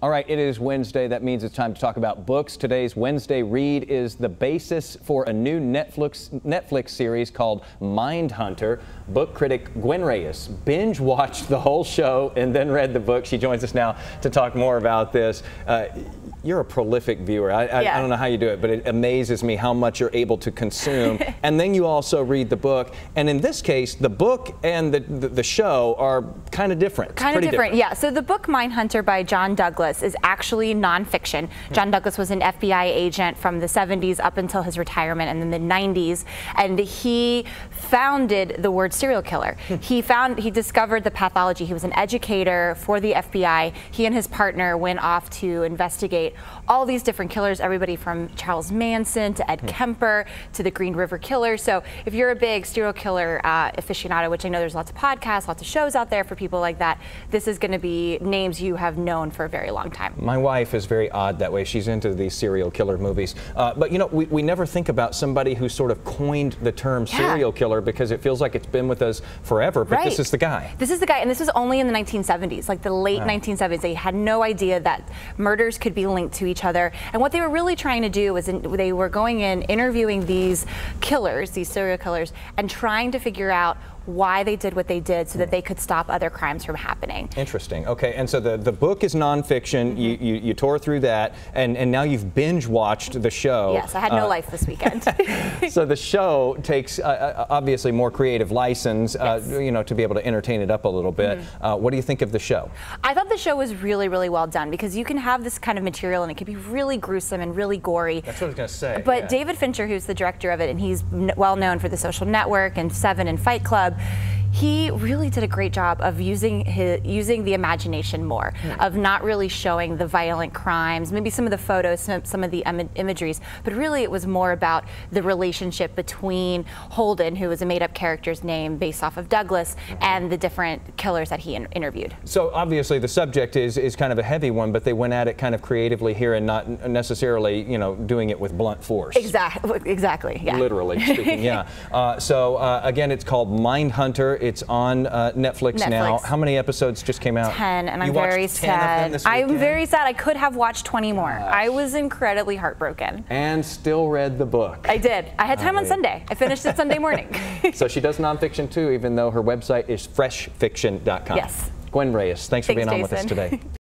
All right, it is Wednesday. That means it's time to talk about books. Today's Wednesday read is the basis for a new Netflix series called Mindhunter. Book critic Gwen Reyes binge-watched the whole show and then read the book. She joins us now to talk more about this. You're a prolific viewer. I don't know how you do it, but it amazes me how much you're able to consume. And then you also read the book. And in this case, the book and the show are kind of different. Kind of different, yeah. So the book Mindhunter by John Douglas is actually nonfiction. John Douglas was an FBI agent from the 70s up until his retirement in the mid-90s, and he founded the word serial killer. He discovered the pathology. He was an educator for the FBI. He and his partner went off to investigate all these different killers, everybody from Charles Manson to Ed Kemper to the Green River Killer. So if you're a big serial killer aficionado, which I know there's lots of podcasts, lots of shows out there for people like that, this is going to be names you have known for a very long time. My wife is very odd that way. She's into these serial killer movies. But you know, we never think about somebody who sort of coined the term serial killer because it feels like it's been with us forever, but this is the guy. This is the guy, and this was only in the 1970s, like the late 1970s. They had no idea that murders could be linked to each other. And what they were really trying to do was they were going in, interviewing these killers, these serial killers, and trying to figure out why they did what they did so that they could stop other crimes from happening. Interesting. Okay, and so the book is nonfiction. You tore through that, and now you've binge-watched the show. Yes, I had no life this weekend. So the show takes obviously more creative license, you know, to be able to entertain it up a little bit. What do you think of the show? I thought the show was really, really well done because you can have this kind of material and it can be really gruesome and really gory. That's what I was going to say. But David Fincher, who's the director of it, and he's well known for The Social Network and Seven and Fight Club, he really did a great job of using the imagination more, of not really showing the violent crimes, maybe some of the photos, some of the imageries, but really it was more about the relationship between Holden, who was a made-up character's name based off of Douglas, and the different killers that he interviewed. So obviously the subject is kind of a heavy one, but they went at it kind of creatively here and not necessarily, you know, doing it with blunt force. Exactly, yeah. Literally speaking, yeah. So again, it's called Mindhunter. It's on Netflix now. How many episodes just came out? 10, and I'm very sad. I'm very sad. I could have watched 20 more. I was incredibly heartbroken. And still read the book. I did. I had time on Sunday. I finished it Sunday morning. So she does nonfiction too, even though her website is freshfiction.com. Yes. Gwen Reyes, thanks for being on with us today.